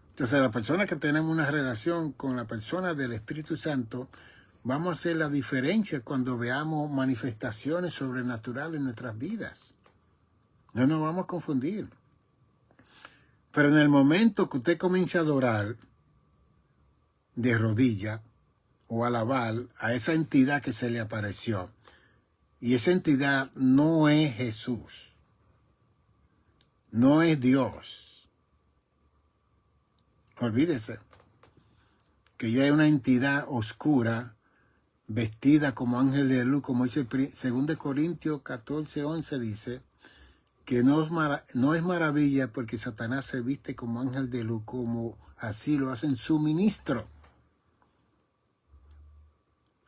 Entonces, la persona que tenemos una relación con la persona del Espíritu Santo, vamos a hacer la diferencia cuando veamos manifestaciones sobrenaturales en nuestras vidas. No nos vamos a confundir. Pero en el momento que usted comience a adorar de rodillas o alabar a esa entidad que se le apareció, y esa entidad no es Jesús, no es Dios, olvídese que ya hay una entidad oscura vestida como ángel de luz, como dice 2 Corintios 14, 11 dice, que no es maravilla porque Satanás se viste como ángel de luz, como así lo hacen su ministro.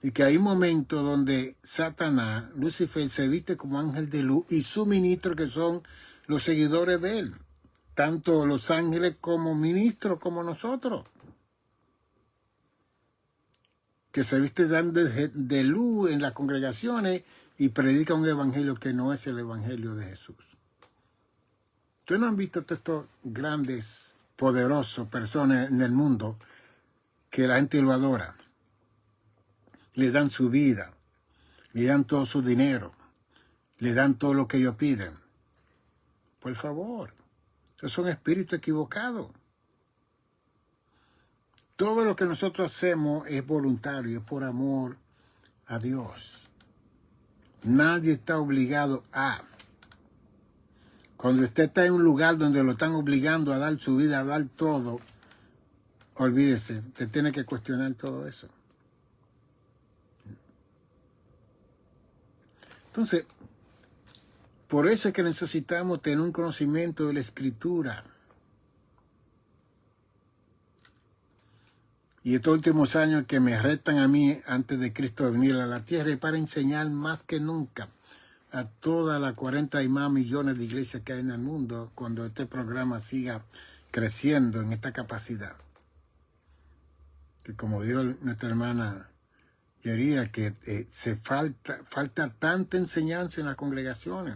Y que hay momentos donde Satanás, Lucifer, se viste como ángel de luz y su ministro, que son los seguidores de él. Tanto los ángeles como ministros, como nosotros. Que se viste de luz en las congregaciones y predica un evangelio que no es el evangelio de Jesús. ¿Ustedes no han visto todos estos grandes, poderosos personas en el mundo que la gente lo adora? Le dan su vida, le dan todo su dinero, le dan todo lo que ellos piden. Por favor, esos son espíritus equivocados. Todo lo que nosotros hacemos es voluntario, es por amor a Dios. Nadie está obligado a. Cuando usted está en un lugar donde lo están obligando a dar su vida, a dar todo, olvídese, usted tiene que cuestionar todo eso. Entonces, por eso es que necesitamos tener un conocimiento de la Escritura. Y estos últimos años que me restan a mí antes de Cristo venir a la tierra es para enseñar más que nunca a todas las 40 y más millones de iglesias que hay en el mundo cuando este programa siga creciendo en esta capacidad. Que como dijo nuestra hermana Yería, que falta tanta enseñanza en las congregaciones.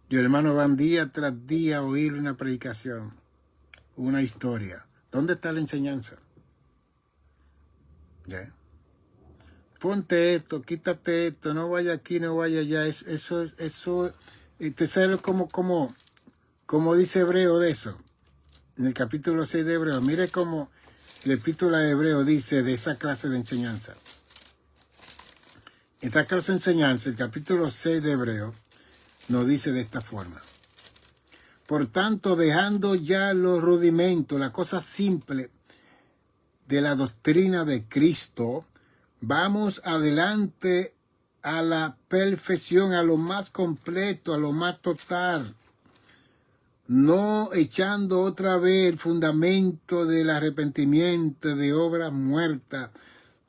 Y los hermanos van día tras día a oír una predicación, una historia. ¿Dónde está la enseñanza? ¿Ya? Ponte esto, quítate esto, no vaya aquí, no vaya allá. Eso, ¿te sabes cómo dice Hebreo de eso? En el capítulo 6 de Hebreo, mire cómo el epístola de Hebreo dice de esa clase de enseñanza. Esta clase de enseñanza, el capítulo 6 de Hebreo, nos dice de esta forma. Por tanto, dejando ya los rudimentos, la cosa simple de la doctrina de Cristo, vamos adelante a la perfección, a lo más completo, a lo más total, no echando otra vez el fundamento del arrepentimiento de obras muertas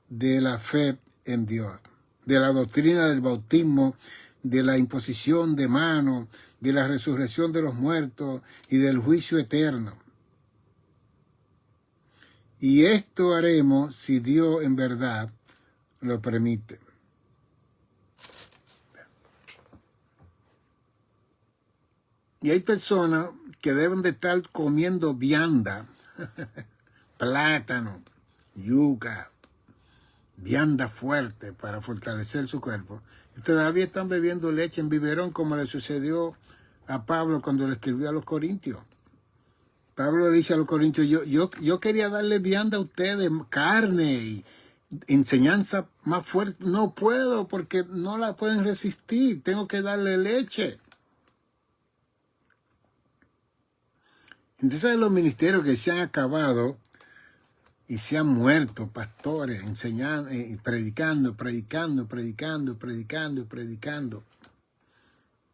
de la fe en Dios, de la doctrina del bautismo, de la imposición de manos, de la resurrección de los muertos y del juicio eterno. Y esto haremos si Dios en verdad lo permite. Y hay personas que deben de estar comiendo vianda, plátano, yuca, vianda fuerte para fortalecer su cuerpo. Y todavía están bebiendo leche en biberón como le sucedió a Pablo cuando le escribió a los Corintios. Pablo le dice a los Corintios, yo quería darle vianda a ustedes, carne y enseñanza más fuerte. No puedo porque no la pueden resistir, tengo que darle leche. Entonces los ministerios que se han acabado y se han muerto, pastores, enseñando, predicando.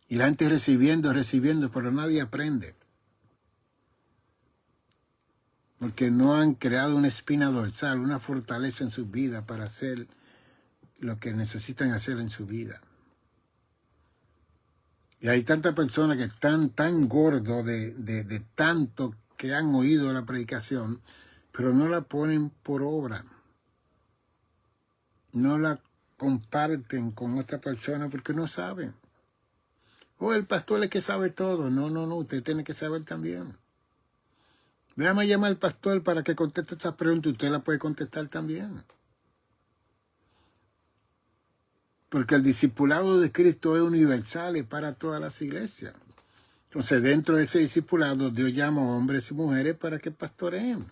Y la gente recibiendo, pero nadie aprende. Porque no han creado una espina dorsal, una fortaleza en su vida para hacer lo que necesitan hacer en su vida. Y hay tantas personas que están tan gordos de tanto que han oído la predicación, pero no la ponen por obra. No la comparten con otra persona porque no saben. O el pastor es que sabe todo. No, usted tiene que saber también. Déjame llamar al pastor para que conteste estas preguntas. Usted la puede contestar también. Porque el discipulado de Cristo es universal y para todas las iglesias. Entonces, dentro de ese discipulado, Dios llama a hombres y mujeres para que pastoreen.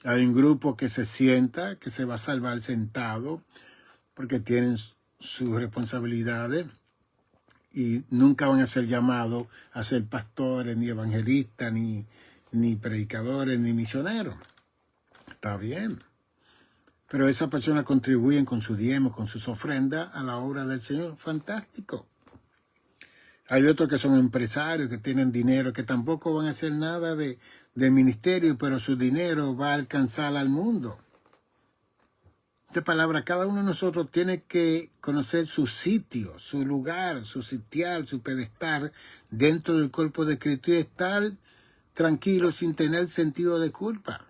Hay un grupo que se sienta, que se va a salvar sentado, porque tienen sus responsabilidades y nunca van a ser llamados a ser pastores, ni evangelistas, ni predicadores, ni misioneros. Está bien. Pero esas personas contribuyen con su diezmo, con sus ofrendas a la obra del Señor. Fantástico. Hay otros que son empresarios, que tienen dinero, que tampoco van a hacer nada de ministerio, pero su dinero va a alcanzar al mundo. De palabra, cada uno de nosotros tiene que conocer su sitio, su lugar, su sitial, su pedestal dentro del cuerpo de Cristo y estar tranquilo sin tener sentido de culpa.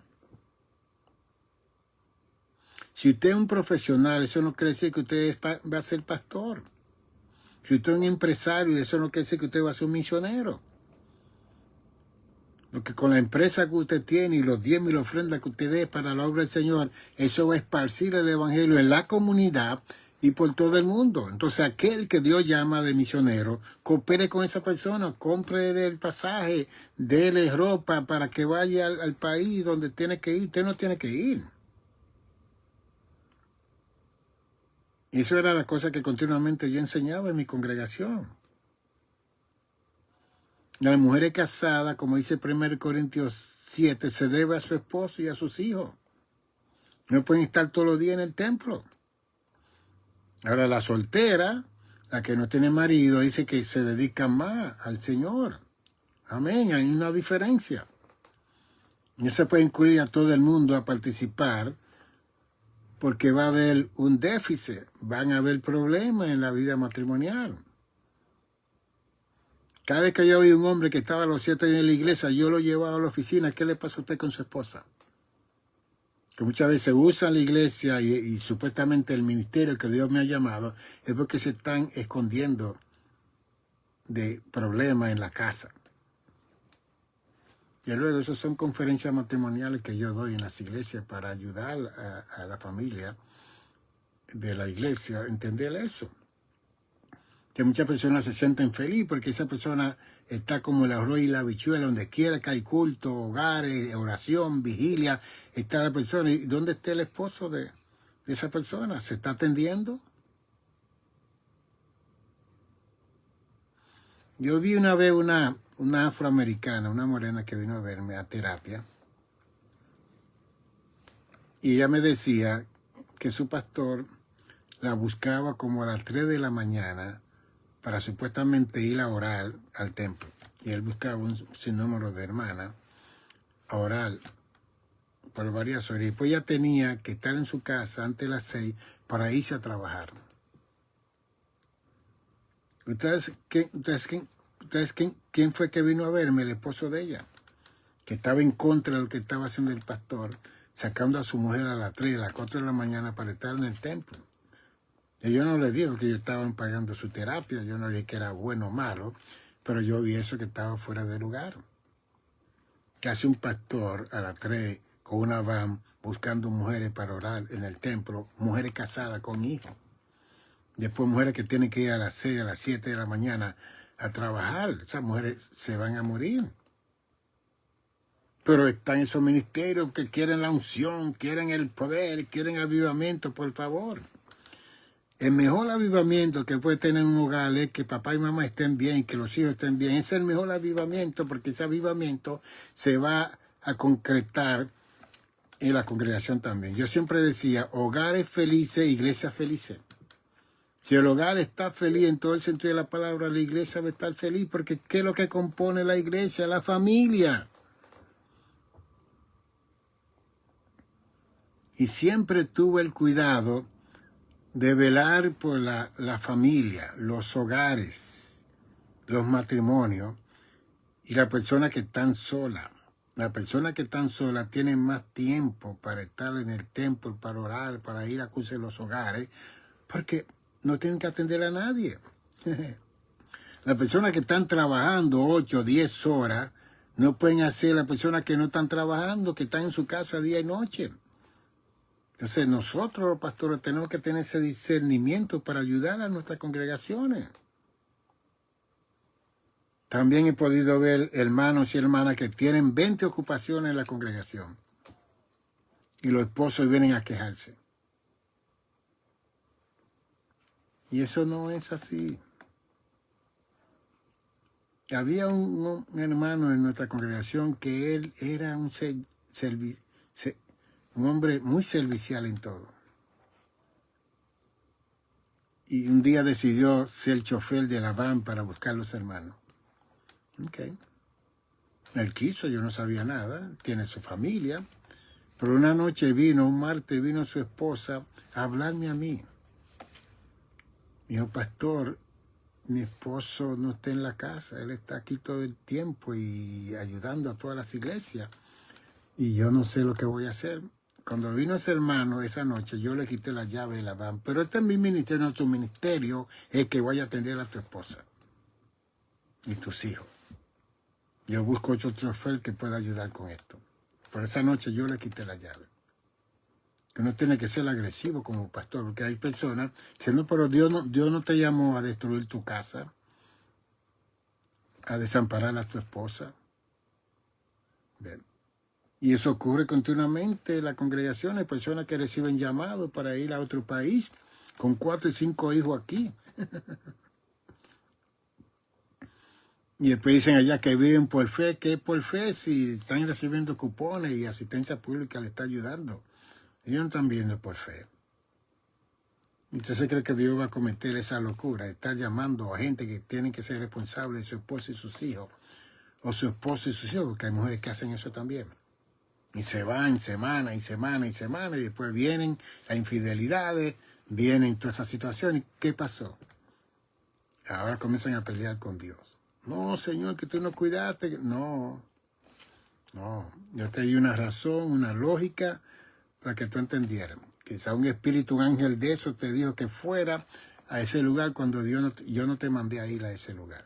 Si usted es un profesional, eso no quiere decir que usted va a ser pastor. Si usted es un empresario, eso no quiere decir que usted va a ser un misionero. Porque con la empresa que usted tiene y los diezmos y la ofrenda que usted dé para la obra del Señor, eso va a esparcir el evangelio en la comunidad y por todo el mundo. Entonces, aquel que Dios llama de misionero, coopere con esa persona, compre el pasaje, déle ropa para que vaya al país donde tiene que ir. Usted no tiene que ir. Y eso era la cosa que continuamente yo enseñaba en mi congregación. Las mujeres casadas, como dice 1 Corintios 7, se debe a su esposo y a sus hijos. No pueden estar todos los días en el templo. Ahora la soltera, la que no tiene marido, dice que se dedica más al Señor. Amén, hay una diferencia. No se puede incluir a todo el mundo a participar porque va a haber un déficit, van a haber problemas en la vida matrimonial. Cada vez que yo vi un hombre que estaba a los 7 años en la iglesia, yo lo llevaba a la oficina. ¿Qué le pasa a usted con su esposa? Que muchas veces usan la iglesia y supuestamente el ministerio que Dios me ha llamado es porque se están escondiendo de problemas en la casa. Y luego esas son conferencias matrimoniales que yo doy en las iglesias para ayudar a la familia de la iglesia a entender eso. Que muchas personas se sienten felices porque esa persona está como el arroz y la habichuela, donde quiera que hay culto, hogares, oración, vigilia, está la persona. ¿Y dónde está el esposo de esa persona? ¿Se está atendiendo? Yo vi una vez una afroamericana, una morena que vino a verme a terapia, y ella me decía que su pastor la buscaba como a las 3 de la mañana para supuestamente ir a orar al templo. Y él buscaba un sinnúmero de hermanas a orar por varias horas. Y después ella tenía que estar en su casa antes de las 6 para irse a trabajar. ¿Quién fue que vino a verme? El esposo de ella, que estaba en contra de lo que estaba haciendo el pastor, sacando a su mujer a las 3, a las 4 de la mañana para estar en el templo. Y yo no le dije que ellos estaban pagando su terapia, yo no le dije que era bueno o malo, pero yo vi eso que estaba fuera de lugar. ¿Qué hace un pastor a las 3 con una van buscando mujeres para orar en el templo, mujeres casadas con hijos? Después mujeres que tienen que ir a las 6, a las 7 de la mañana a trabajar. Esas mujeres se van a morir. Pero están esos ministerios que quieren la unción, quieren el poder, quieren avivamiento, por favor. El mejor avivamiento que puede tener un hogar es que papá y mamá estén bien, que los hijos estén bien. Ese es el mejor avivamiento porque ese avivamiento se va a concretar en la congregación también. Yo siempre decía, hogares felices, iglesias felices. Si el hogar está feliz en todo el sentido de la palabra, la iglesia va a estar feliz porque ¿qué es lo que compone la iglesia? La familia. Y siempre tuve el cuidado de velar por la familia, los hogares, los matrimonios y las personas que están solas. Las personas que están solas tienen más tiempo para estar en el templo, para orar, para ir a cursos en los hogares, porque no tienen que atender a nadie. Las personas que están trabajando 8 o 10 horas no pueden hacer las personas que no están trabajando, que están en su casa día y noche. Entonces nosotros los pastores tenemos que tener ese discernimiento para ayudar a nuestras congregaciones. También he podido ver hermanos y hermanas que tienen 20 ocupaciones en la congregación y los esposos vienen a quejarse. Y eso no es así. Había un hermano en nuestra congregación que él era un hombre muy servicial en todo. Y un día decidió ser el chofer de la van para buscar a los hermanos. Okay. Él quiso, yo no sabía nada, tiene su familia. Pero una noche un martes vino su esposa a hablarme a mí. Dijo, pastor, mi esposo no está en la casa, él está aquí todo el tiempo y ayudando a todas las iglesias. Y yo no sé lo que voy a hacer. cuando vino ese hermano esa noche, yo le quité la llave de la van. Pero este es mi ministerio, nuestro ministerio es que vaya a atender a tu esposa y tus hijos. Yo busco otro chofer que pueda ayudar con esto. Por esa noche yo le quité la llave. Que no tiene que ser agresivo como pastor, porque hay personas que no, pero Dios no te llamó a destruir tu casa, a desamparar a tu esposa. Bien. Y eso ocurre continuamente en la congregación. Hay personas que reciben llamados para ir a otro país con 4 y 5 hijos aquí. Y después dicen allá que viven por fe. ¿Qué es por fe? Si están recibiendo cupones y asistencia pública le está ayudando. Ellos no están viendo por fe. Y usted se cree que Dios va a cometer esa locura, de estar llamando a gente que tienen que ser responsables de su esposa y sus hijos. O su esposo y sus hijos, porque hay mujeres que hacen eso también. Y se van semana y semana y semana, y después vienen las infidelidades, vienen todas esas situaciones. ¿Qué pasó? Ahora comienzan a pelear con Dios. No, Señor, que tú no cuidaste. No. Yo te di una razón, una lógica para que tú entendieras. Quizá un espíritu, un ángel de eso te dijo que fuera a ese lugar cuando yo no te mandé a ir a ese lugar.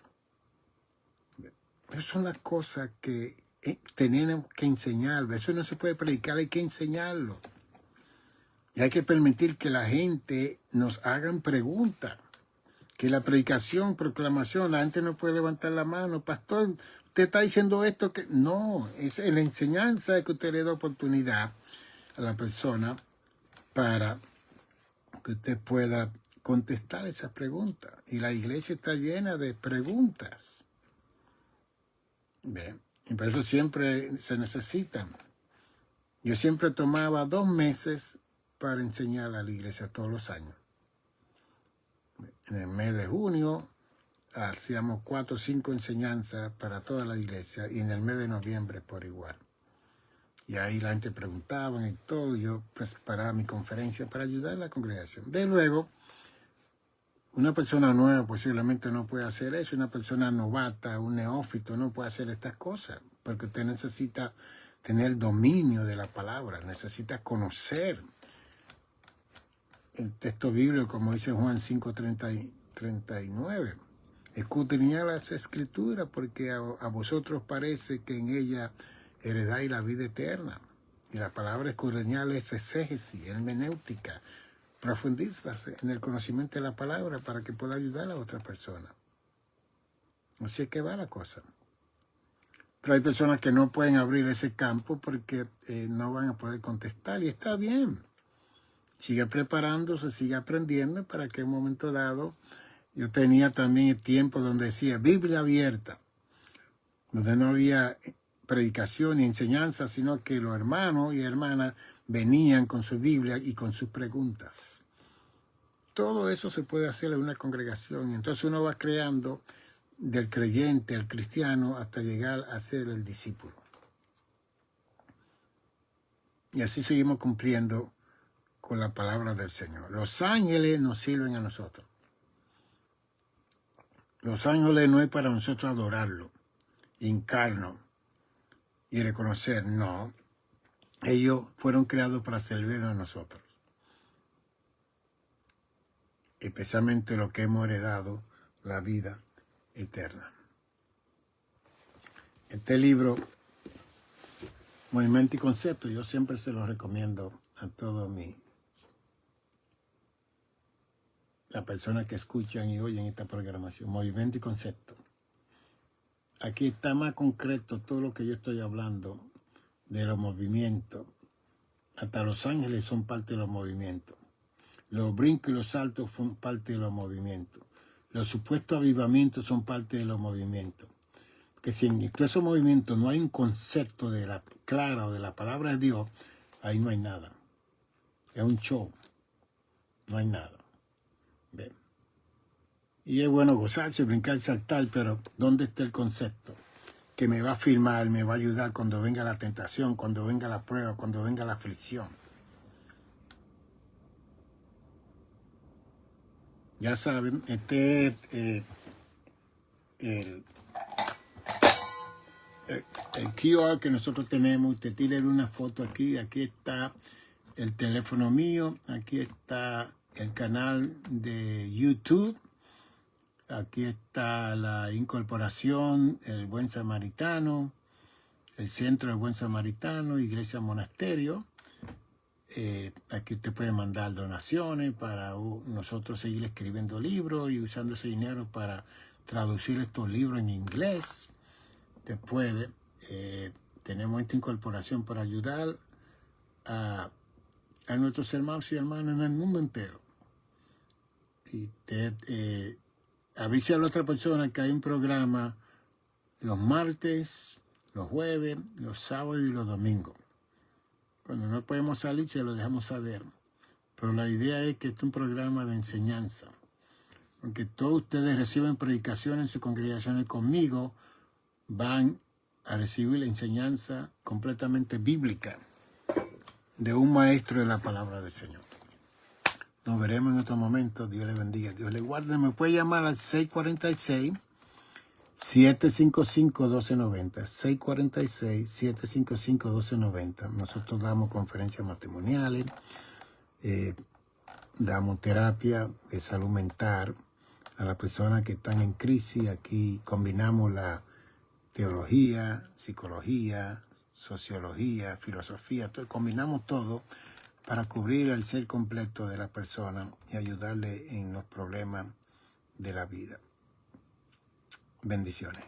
Esas son las cosas que tenemos que enseñar. Eso no se puede predicar, hay que enseñarlo. Y hay que permitir que la gente nos hagan preguntas. Que la predicación, proclamación, la gente no puede levantar la mano. Pastor, usted está diciendo esto que... No, es la enseñanza que usted le da oportunidad a la persona para que usted pueda contestar esas preguntas. Y la iglesia está llena de preguntas. Bien, y por eso siempre se necesitan. Yo siempre tomaba 2 meses para enseñar a la iglesia todos los años. En el mes de junio hacíamos 4 o 5 enseñanzas para toda la iglesia y en el mes de noviembre por igual. Y ahí la gente preguntaba y todo, yo preparaba mi conferencia para ayudar a la congregación. De luego, una persona nueva posiblemente no puede hacer eso, una persona novata, un neófito no puede hacer estas cosas, porque usted necesita tener el dominio de la palabra, necesita conocer el texto bíblico, como dice Juan 5:39. Escudriñad las escrituras, porque a vosotros parece que en ella heredáis la vida eterna. Y la palabra escudriñar es exégesis, hermenéutica. Profundizas en el conocimiento de la palabra para que pueda ayudar a otra persona. Así es que va la cosa. Pero hay personas que no pueden abrir ese campo porque no van a poder contestar. Y está bien. Sigue preparándose, sigue aprendiendo para que en un momento dado... Yo tenía también el tiempo donde decía Biblia abierta, donde no había predicación ni enseñanza, sino que los hermanos y hermanas venían con su Biblia y con sus preguntas. Todo eso se puede hacer en una congregación. Y entonces uno va creando del creyente al cristiano hasta llegar a ser el discípulo. Y así seguimos cumpliendo con la palabra del Señor. Los ángeles nos sirven a nosotros. Los ángeles no es para nosotros adorarlo, hincarnos y reconocer, no. Ellos fueron creados para servirnos a nosotros. Especialmente lo que hemos heredado, la vida eterna. Este libro, Movimiento y Concepto, yo siempre se lo recomiendo a todos las personas que escuchan y oyen esta programación. Movimiento y Concepto. Aquí está más concreto todo lo que yo estoy hablando de los movimientos. Hasta los ángeles son parte de los movimientos. Los brincos y los saltos son parte de los movimientos. Los supuestos avivamientos son parte de los movimientos. Porque si en todos esos movimientos no hay un concepto de la clara o de la palabra de Dios, ahí no hay nada. Es un show. No hay nada. ¿Ven? Y es bueno gozarse, brincar, saltar, pero ¿dónde está el concepto? Que me va a firmar, me va a ayudar cuando venga la tentación, cuando venga la prueba, cuando venga la aflicción. Ya saben, este es el QR que nosotros tenemos. Usted tire una foto aquí, aquí está el teléfono mío, aquí está el canal de YouTube, aquí está la incorporación, el Buen Samaritano, el Centro del Buen Samaritano, Iglesia Monasterio. Aquí usted puede mandar donaciones para nosotros seguir escribiendo libros y usando ese dinero para traducir estos libros en inglés. Después tenemos esta incorporación para ayudar a nuestros hermanos y hermanas en el mundo entero. Y avise a la otra persona que hay un programa los martes, los jueves, los sábados y los domingos. Cuando no podemos salir, se lo dejamos saber. Pero la idea es que este es un programa de enseñanza. Aunque todos ustedes reciben predicaciones en sus congregaciones conmigo, van a recibir la enseñanza completamente bíblica de un maestro de la palabra del Señor. Nos veremos en otro momento. Dios le bendiga. Dios le guarde. Me puede llamar al 646-755-1290. 646-755-1290. Nosotros damos conferencias matrimoniales, damos terapia de salud mental a las personas que están en crisis. Aquí combinamos la teología, psicología, sociología, filosofía. Combinamos todo para cubrir el ser completo de la persona y ayudarle en los problemas de la vida. Bendiciones.